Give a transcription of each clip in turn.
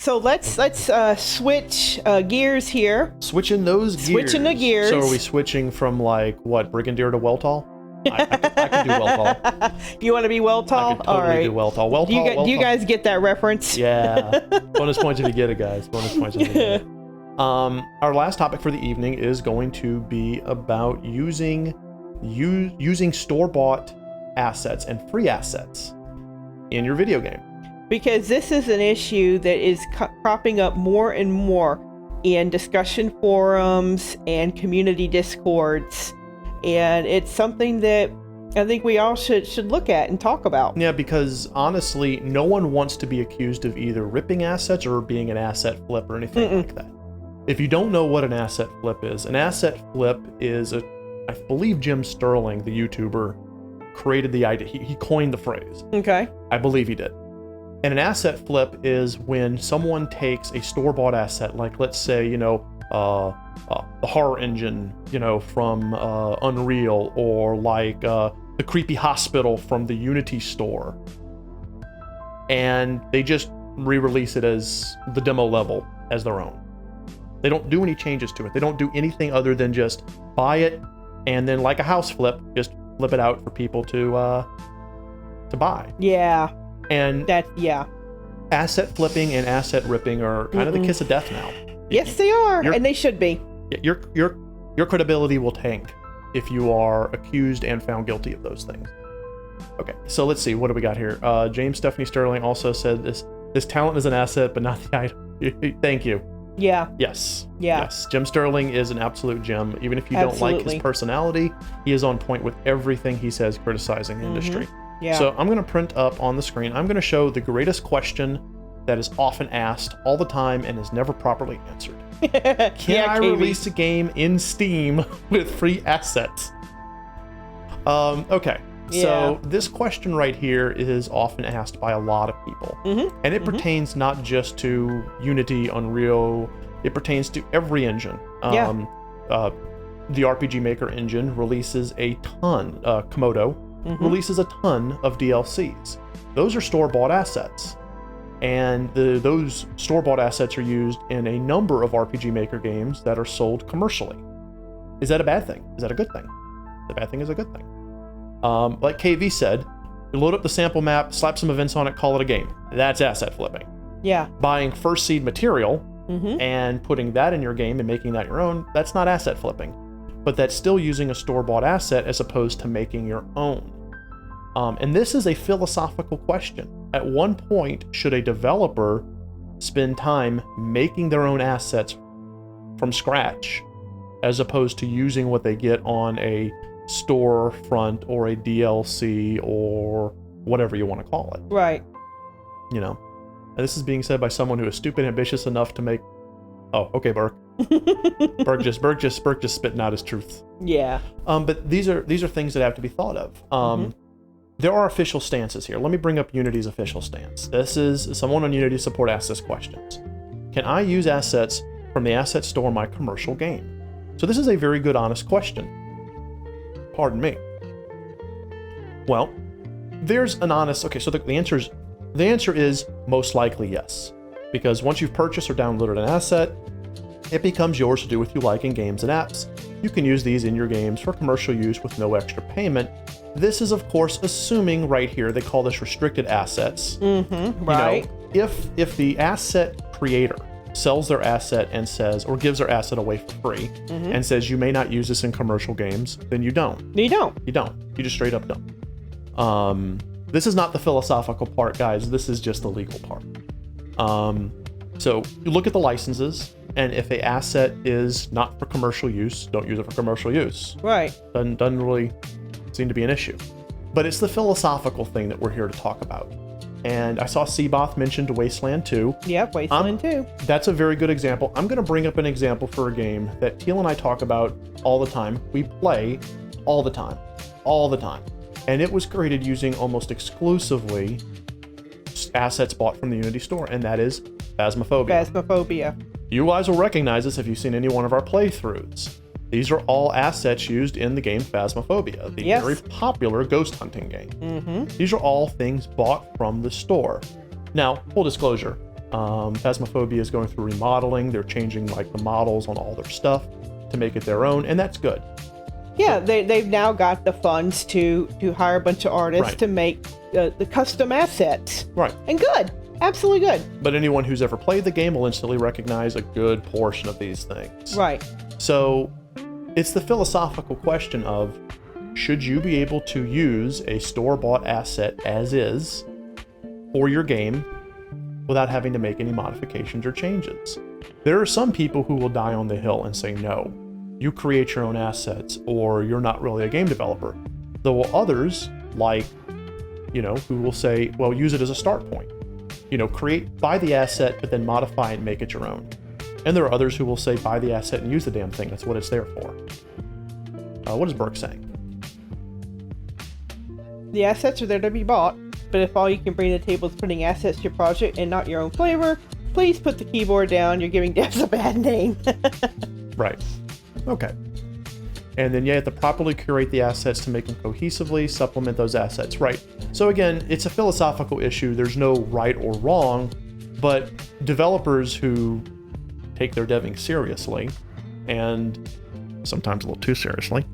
So let's switch gears here. Switching those gears. Switching the gears. So are we switching from like what, Brigadier to Weltall? I can do Weltall. You want to be Weltall? I could totally do Weltall. Weltall. Do you guys get that reference? Yeah. Bonus points if you get it, guys. Bonus points if you get it. Our last topic for the evening is going to be about using store-bought assets and free assets in your video game. Because this is an issue that is cropping up more and more in discussion forums and community discords. And it's something that I think we all should look at and talk about. Yeah, because honestly, no one wants to be accused of either ripping assets or being an asset flip or anything like that. If you don't know what an asset flip is I believe Jim Sterling, the YouTuber, created the idea. He coined the phrase. Okay. I believe he did. And an asset flip is when someone takes a store-bought asset, like let's say, the horror engine, from Unreal, or like the creepy hospital from the Unity store, and they just re-release it as the demo level as their own. They don't do any changes to it. They don't do anything other than just buy it, and then like a house flip, just flip it out for people to buy. Yeah. And asset flipping and asset ripping are kind of the kiss of death now. Yes, they are, and they should be. Your credibility will tank if you are accused and found guilty of those things. Okay, so let's see. What do we got here? James Stephanie Sterling also said this talent is an asset, but not the item. Thank you. Yeah. Yes. Yeah. Yes. Jim Sterling is an absolute gem. Even if you don't like his personality, he is on point with everything he says criticizing the industry. Yeah. So I'm going to print up on the screen. I'm going to show the greatest question that is often asked all the time and is never properly answered. Can I release a game in Steam with free assets? Okay. So this question right here is often asked by a lot of people. And it pertains not just to Unity, Unreal, it pertains to every engine. The RPG Maker engine releases a ton, Komodo releases a ton of DLCs. Those are store-bought assets. And those store-bought assets are used in a number of RPG Maker games that are sold commercially. Is that a bad thing? Is that a good thing? The bad thing is a good thing. Like KV said, you load up the sample map, slap some events on it, call it a game. That's asset flipping. Yeah. Buying first seed material and putting that in your game and making that your own, that's not asset flipping. But that's still using a store-bought asset as opposed to making your own. And this is a philosophical question. At one point, should a developer spend time making their own assets from scratch as opposed to using what they get on a storefront or a DLC or whatever you want to call it? Right. And this is being said by someone who is stupid and ambitious enough to make... Oh, okay, Burke. Burke just spitting out his truth. Yeah. But these are things that have to be thought of. There are official stances here. Let me bring up Unity's official stance. This is someone on Unity support asks this questions. Can I use assets from the asset store in my commercial game? So this is a very good, honest question. Pardon me. Well, there's an honest... Okay, so the answer is most likely yes. Because once you've purchased or downloaded an asset, it becomes yours to do what you like in games and apps. You can use these in your games for commercial use with no extra payment. This is, of course, assuming right here, they call this restricted assets. Right. If the asset creator sells their asset and says, or gives their asset away for free and says, you may not use this in commercial games, then you don't. You just straight up don't. This is not the philosophical part, guys. This is just the legal part. So you look at the licenses, and if a asset is not for commercial use, don't use it for commercial use. Right. Doesn't really seem to be an issue. But it's the philosophical thing that we're here to talk about. And I saw Seaboth mentioned Wasteland 2. Yep, Wasteland 2. That's a very good example. I'm going to bring up an example for a game that Teal and I talk about all the time. We play all the time. And it was created using almost exclusively assets bought from the Unity store, and that is Phasmophobia. You guys will recognize this if you've seen any one of our playthroughs. These are all assets used in the game Phasmophobia, the very popular ghost hunting game. These are all things bought from the store. Now, full disclosure, Phasmophobia is going through remodeling. They're changing like the models on all their stuff to make it their own, and that's good. Yeah, they've now got the funds to hire a bunch of artists to make the custom assets. Right. And good. Absolutely good. But anyone who's ever played the game will instantly recognize a good portion of these things. Right. So it's the philosophical question of, should you be able to use a store-bought asset as is for your game without having to make any modifications or changes? There are some people who will die on the hill and say, no, you create your own assets, or you're not really a game developer. There will others, like, who will say, well, use it as a start point. Buy the asset, but then modify and make it your own. And there are others who will say, buy the asset and use the damn thing. That's what it's there for. What is Burke saying? The assets are there to be bought, but if all you can bring to the table is putting assets to your project and not your own flavor, please put the keyboard down. You're giving devs a bad name. Right. Okay. And then you have to properly curate the assets to make them cohesively supplement those assets. Right. So again, it's a philosophical issue. There's no right or wrong, but developers who take their deving seriously, and sometimes a little too seriously,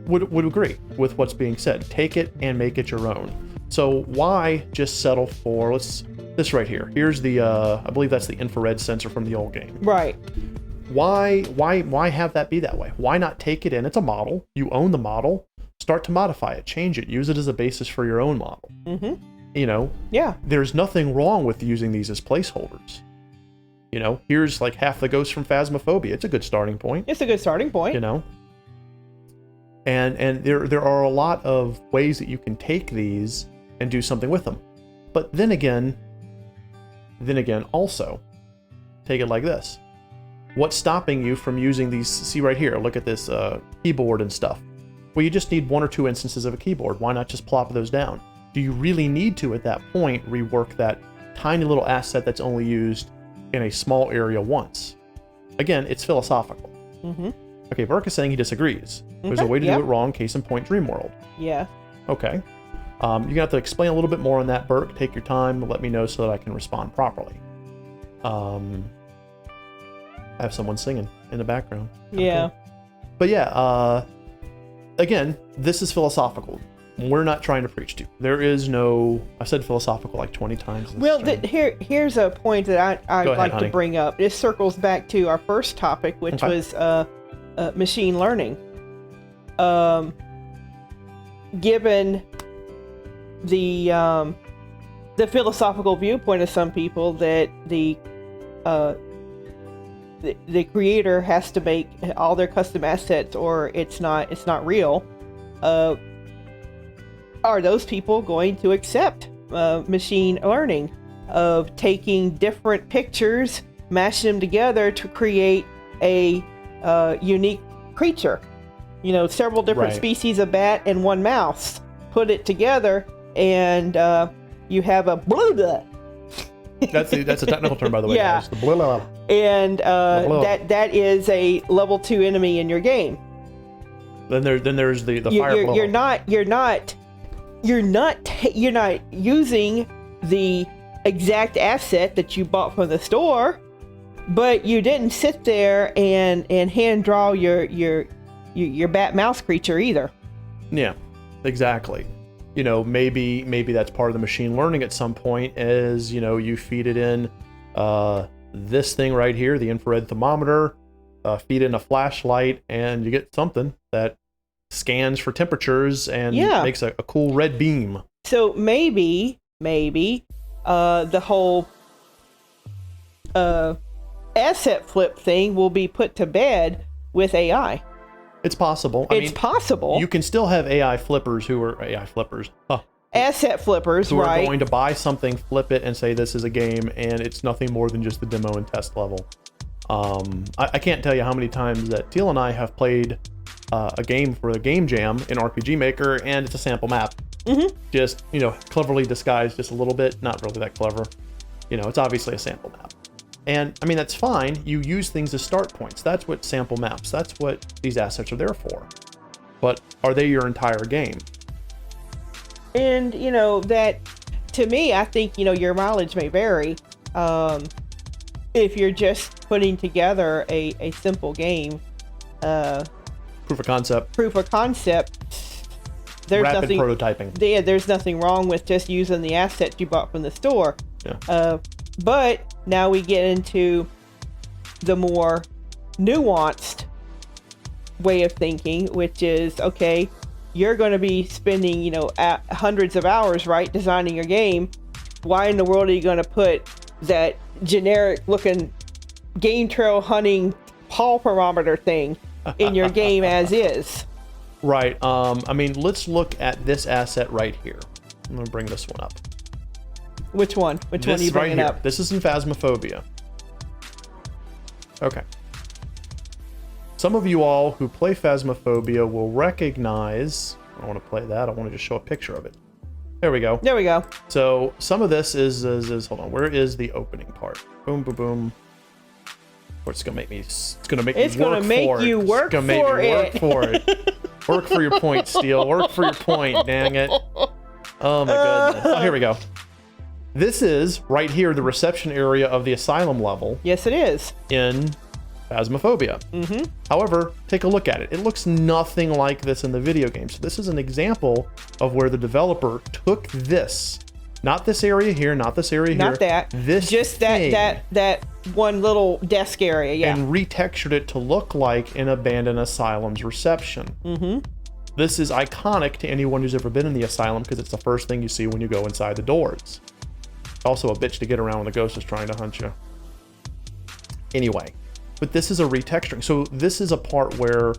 would agree with what's being said. Take it and make it your own. So why just settle for this right here? Here's the I believe that's the infrared sensor from the old game. Right. Why have that be that way? Why not take it in? It's a model. You own the model. Start to modify it, change it, use it as a basis for your own model. Mm-hmm. Yeah. There's nothing wrong with using these as placeholders. Here's like half the ghosts from Phasmophobia. It's a good starting point. It's a good starting point. And there are a lot of ways that you can take these and do something with them. But then again, also, take it like this. What's stopping you from using these? See right here, look at this keyboard and stuff. Well, you just need one or two instances of a keyboard. Why not just plop those down? Do you really need to, at that point, rework that tiny little asset that's only used in a small area once? Again, it's philosophical. Mm-hmm. Okay, Burke is saying he disagrees. There's a way to do it wrong, case in point, Dreamworld. Yeah. Okay. You're going to have to explain a little bit more on that, Burke. Take your time, let me know so that I can respond properly. I have someone singing in the background. Yeah. Cool. But yeah, again, this is philosophical. We're not trying to preach to. There is no, I said philosophical like 20 times. Well, here's a point that I'd like to bring up. This circles back to our first topic, which was machine learning. Given the philosophical viewpoint of some people that the creator has to make all their custom assets or it's not real, are those people going to accept machine learning of taking different pictures, mashing them together to create a unique creature? Several different species of bat and one mouse. Put it together and you have a blah blah. That's a technical term, by the way. Yeah. Guys. The blah blah. And that is a level 2 enemy in your game. Then there's the fire blow. You're not using the exact asset that you bought from the store, but you didn't sit there and hand draw your bat mouse creature either. Yeah, exactly. Maybe that's part of the machine learning at some point, as you feed it in this thing right here, the infrared thermometer, feed in a flashlight, and you get something that scans for temperatures and makes a cool red beam. So maybe the whole asset flip thing will be put to bed with AI. It's possible. It's possible. You can still have AI flippers who are asset flippers, who are going to buy something, flip it, and say this is a game, and it's nothing more than just the demo and test level. I can't tell you how many times that Teal and I have played a game for a game jam in RPG Maker, and it's a sample map. Mm-hmm. Just, cleverly disguised just a little bit. Not really that clever. It's obviously a sample map. And, that's fine. You use things as start points. That's what sample maps, that's what these assets are there for. But are they your entire game? And, that, to me, I think, your mileage may vary, If you're just putting together a simple game, proof of concept, there's rapid nothing prototyping. Yeah, there's nothing wrong with just using the assets you bought from the store. Yeah. But now we get into the more nuanced way of thinking, which is, okay, you're going to be spending, hundreds of hours, right, designing your game. Why in the world are you going to put that generic looking game trail hunting paw parameter thing in your game as is? Right. I mean, let's look at this asset right here. I'm going to bring this one up. Which one? Which one are you bringing up? This is in Phasmophobia. Okay. Some of you all who play Phasmophobia will recognize... I don't want to play that. I want to just show a picture of it. There we go. There we go. So some of this is hold on. Where is the opening part? Boom, boom, boom. It's gonna make me. It's gonna make you work for it. Work for your point, Steel. Work for your point. Dang it. Oh my goodness. Oh, here we go. This is right here, the reception area of the asylum level. Yes, it is. In Phasmophobia. Mm-hmm. However, take a look at it. It looks nothing like this in the video game. So this is an example of where the developer took this, not this area here, not this area here, not that, this just thing, that one little desk area, yeah, and retextured it to look like an abandoned asylum's reception. Mm-hmm. This is iconic to anyone who's ever been in the asylum because it's the first thing you see when you go inside the doors. Also a bitch to get around when the ghost is trying to hunt you. Anyway. But this is a retexturing. So this is a part where,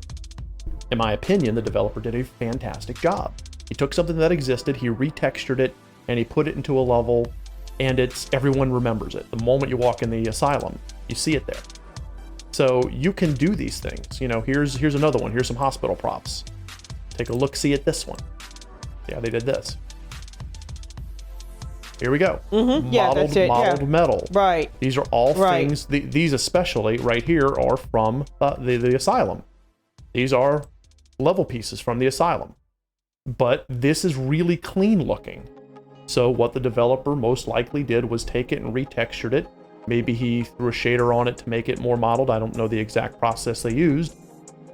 in my opinion, the developer did a fantastic job. He took something that existed, he retextured it, and he put it into a level, and everyone remembers it. The moment you walk in the asylum, you see it there. So you can do these things. Here's another one. Here's some hospital props. Take a look-see at this one. See how they did this. Here we go. Mm-hmm. Yeah, modeled, that's it. Modeled metal. Right. These are all things. These especially right here are from the asylum. These are level pieces from the asylum. But this is really clean looking. So what the developer most likely did was take it and retextured it. Maybe he threw a shader on it to make it more modeled. I don't know the exact process they used.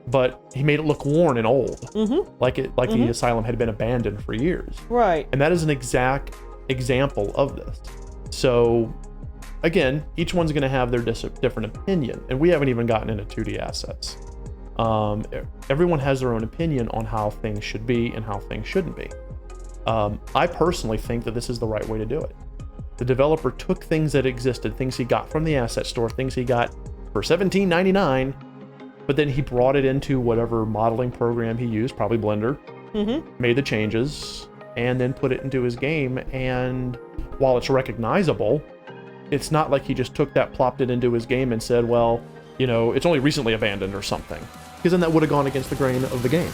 But he made it look worn and old. Mm-hmm. Like the asylum had been abandoned for years. Right. And that is an exact example of this. So again, each one's going to have their different opinion, and we haven't even gotten into 2D assets. Everyone has their own opinion on how things should be and how things shouldn't be. I personally think that this is the right way to do it. The developer took things that existed, things he got from the asset store, things he got for $17.99, but then he brought it into whatever modeling program he used, probably Blender, made the changes, and then put it into his game. And while it's recognizable, it's not like he just took that, plopped it into his game and said, well, it's only recently abandoned or something, because then that would have gone against the grain of the game.